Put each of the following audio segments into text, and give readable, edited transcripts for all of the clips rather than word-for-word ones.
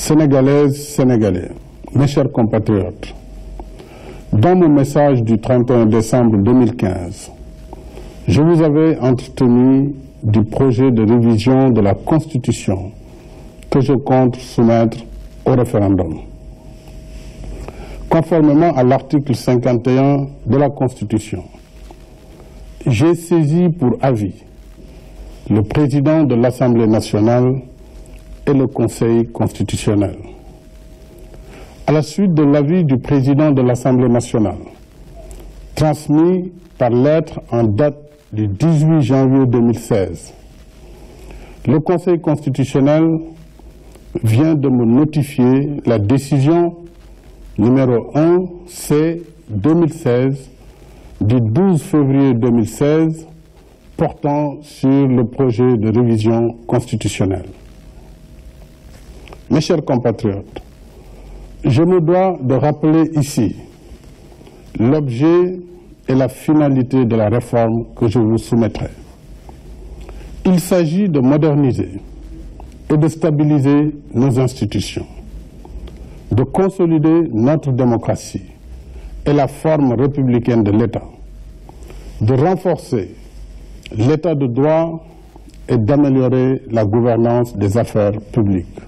Sénégalaises, Sénégalais, mes chers compatriotes, dans mon message du 31 décembre 2015, je vous avais entretenu du projet de révision de la Constitution que je compte soumettre au référendum. Conformément à l'article 51 de la Constitution, j'ai saisi pour avis le président de l'Assemblée nationale et le Conseil constitutionnel. À la suite de l'avis du président de l'Assemblée nationale, transmis par lettre en date du 18 janvier 2016, le Conseil constitutionnel vient de me notifier la décision numéro 1C 2016 du 12 février 2016 portant sur le projet de révision constitutionnelle. Mes chers compatriotes, je me dois de rappeler ici l'objet et la finalité de la réforme que je vous soumettrai. Il s'agit de moderniser et de stabiliser nos institutions, de consolider notre démocratie et la forme républicaine de l'État, de renforcer l'État de droit et d'améliorer la gouvernance des affaires publiques.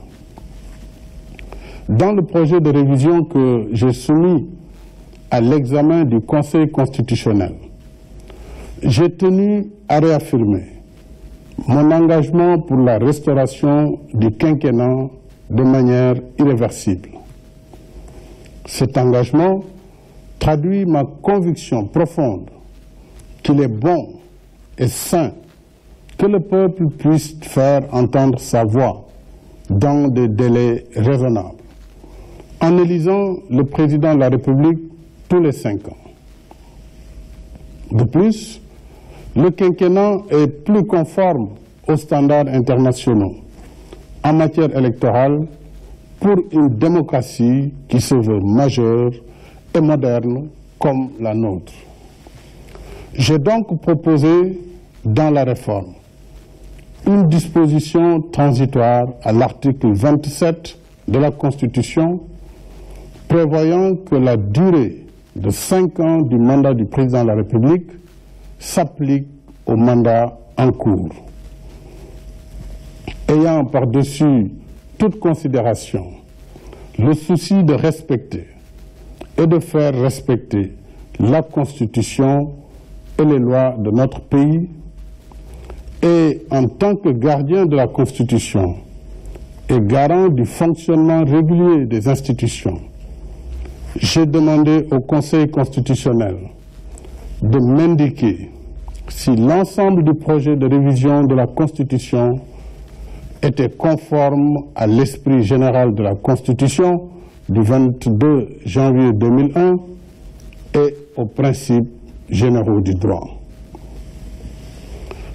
Dans le projet de révision que j'ai soumis à l'examen du Conseil constitutionnel, j'ai tenu à réaffirmer mon engagement pour la restauration du quinquennat de manière irréversible. Cet engagement traduit ma conviction profonde qu'il est bon et sain que le peuple puisse faire entendre sa voix dans des délais raisonnables, en élisant le président de la République tous les 5 ans. De plus, le quinquennat est plus conforme aux standards internationaux en matière électorale pour une démocratie qui se veut majeure et moderne comme la nôtre. J'ai donc proposé dans la réforme une disposition transitoire à l'article 27 de la Constitution prévoyant que la durée de 5 ans du mandat du président de la République s'applique au mandat en cours. Ayant par-dessus toute considération le souci de respecter et de faire respecter la Constitution et les lois de notre pays, et en tant que gardien de la Constitution et garant du fonctionnement régulier des institutions, j'ai demandé au Conseil constitutionnel de m'indiquer si l'ensemble du projet de révision de la Constitution était conforme à l'esprit général de la Constitution du 22 janvier 2001 et aux principes généraux du droit.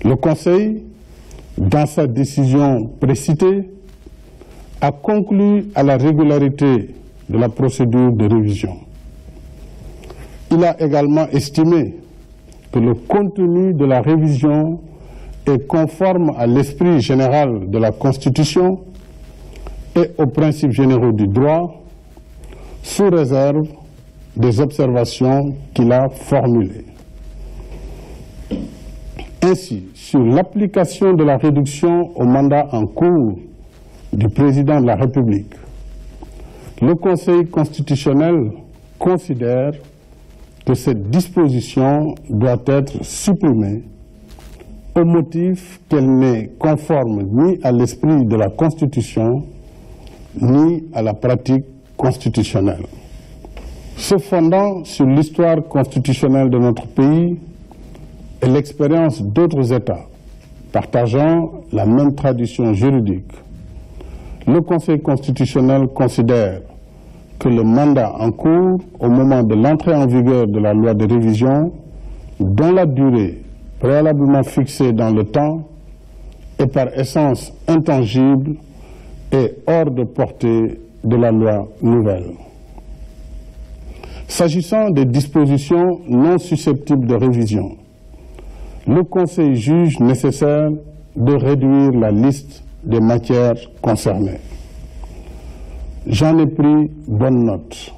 Le Conseil, dans sa décision précitée, a conclu à la régularité de la procédure de révision. Il a également estimé que le contenu de la révision est conforme à l'esprit général de la Constitution et aux principes généraux du droit, sous réserve des observations qu'il a formulées. Ainsi, sur l'application de la réduction au mandat en cours du président de la République, le Conseil constitutionnel considère que cette disposition doit être supprimée au motif qu'elle n'est conforme ni à l'esprit de la Constitution ni à la pratique constitutionnelle. se fondant sur l'histoire constitutionnelle de notre pays et l'expérience d'autres États partageant la même tradition juridique, le Conseil constitutionnel considère que le mandat en cours au moment de l'entrée en vigueur de la loi de révision, dont la durée préalablement fixée dans le temps est par essence intangible et hors de portée de la loi nouvelle. S'agissant des dispositions non susceptibles de révision, le Conseil juge nécessaire de réduire la liste des matières concernées. J'en ai pris bonne note.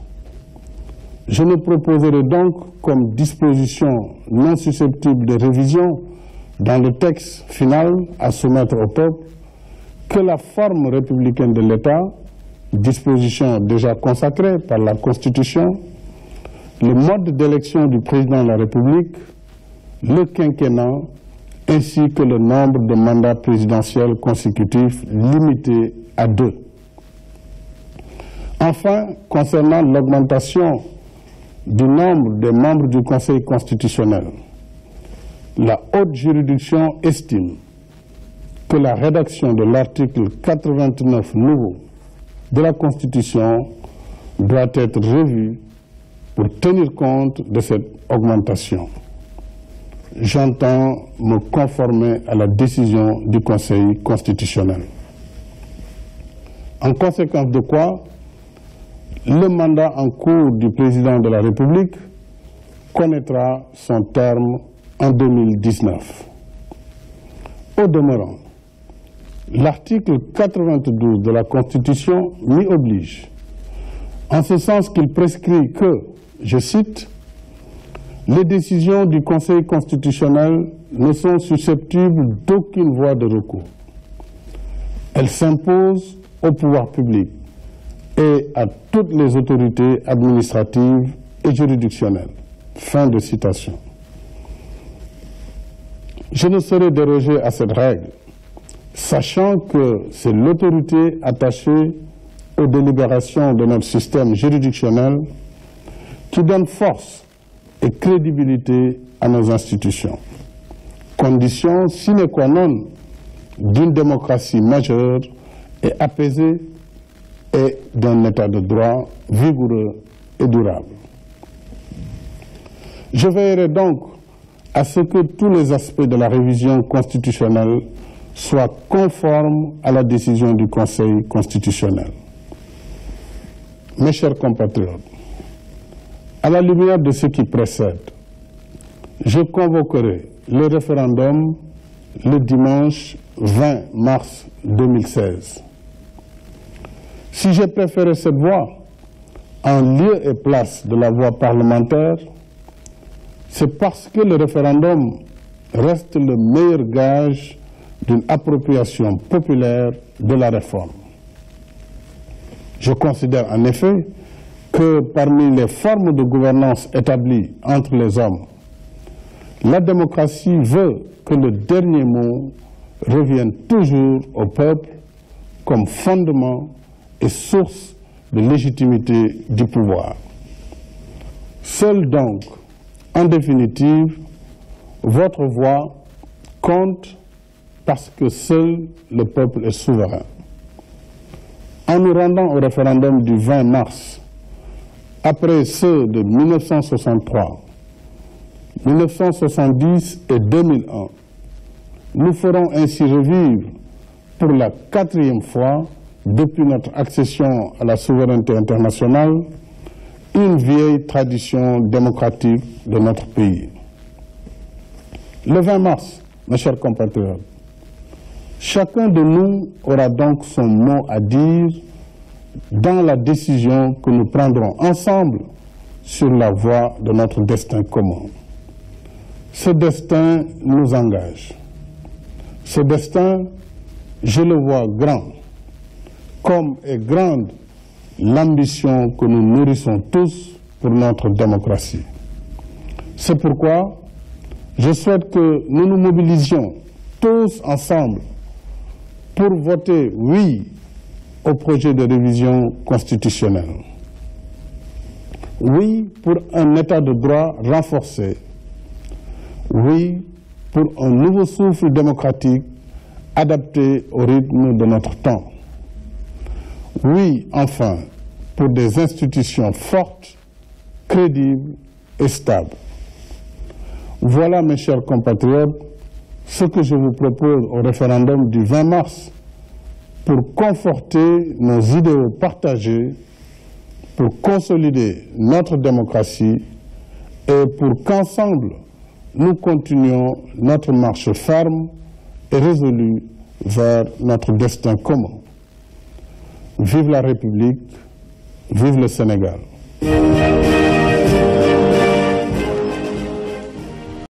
Je ne proposerai donc comme disposition non susceptible de révision dans le texte final à soumettre au peuple que la forme républicaine de l'État, disposition déjà consacrée par la Constitution, le mode d'élection du président de la République, le quinquennat, ainsi que le nombre de mandats présidentiels consécutifs limité à 2. Enfin, concernant l'augmentation du nombre des membres du Conseil constitutionnel, la haute juridiction estime que la rédaction de l'article 89 nouveau de la Constitution doit être revue pour tenir compte de cette augmentation. J'entends me conformer à la décision du Conseil constitutionnel. En conséquence de quoi, le mandat en cours du président de la République connaîtra son terme en 2019. Au demeurant, l'article 92 de la Constitution m'y oblige, en ce sens qu'il prescrit que, je cite, « Les décisions du Conseil constitutionnel ne sont susceptibles d'aucune voie de recours. Elles s'imposent au pouvoir public et à toutes les autorités administratives et juridictionnelles. » Fin de citation. Je ne saurais déroger à cette règle, sachant que c'est l'autorité attachée aux délibérations de notre système juridictionnel qui donne force et crédibilité à nos institutions, condition sine qua non d'une démocratie majeure et apaisée et d'un état de droit vigoureux et durable. Je veillerai donc à ce que tous les aspects de la révision constitutionnelle soient conformes à la décision du Conseil constitutionnel. Mes chers compatriotes, à la lumière de ce qui précède, je convoquerai le référendum le dimanche 20 mars 2016. Si j'ai préféré cette voie en lieu et place de la voie parlementaire, c'est parce que le référendum reste le meilleur gage d'une appropriation populaire de la réforme. Je considère en effet que parmi les formes de gouvernance établies entre les hommes, la démocratie veut que le dernier mot revienne toujours au peuple comme fondement et source de légitimité du pouvoir. Seul donc, en définitive, votre voix compte parce que seul le peuple est souverain. En nous rendant au référendum du 20 mars, après ceux de 1963, 1970 et 2001, nous ferons ainsi revivre pour la 4e fois depuis notre accession à la souveraineté internationale une vieille tradition démocratique de notre pays. Le 20 mars, mes chers compatriotes, chacun de nous aura donc son mot à dire dans la décision que nous prendrons ensemble sur la voie de notre destin commun. Ce destin nous engage. Ce destin, je le vois grand, comme est grande l'ambition que nous nourrissons tous pour notre démocratie. C'est pourquoi je souhaite que nous nous mobilisions tous ensemble pour voter oui au projet de révision constitutionnelle. Oui pour un état de droit renforcé. Oui pour un nouveau souffle démocratique adapté au rythme de notre temps. Oui, enfin, pour des institutions fortes, crédibles et stables. Voilà, mes chers compatriotes, ce que je vous propose au référendum du 20 mars pour conforter nos idéaux partagés, pour consolider notre démocratie et pour qu'ensemble, nous continuions notre marche ferme et résolue vers notre destin commun. Vive la République, vive le Sénégal.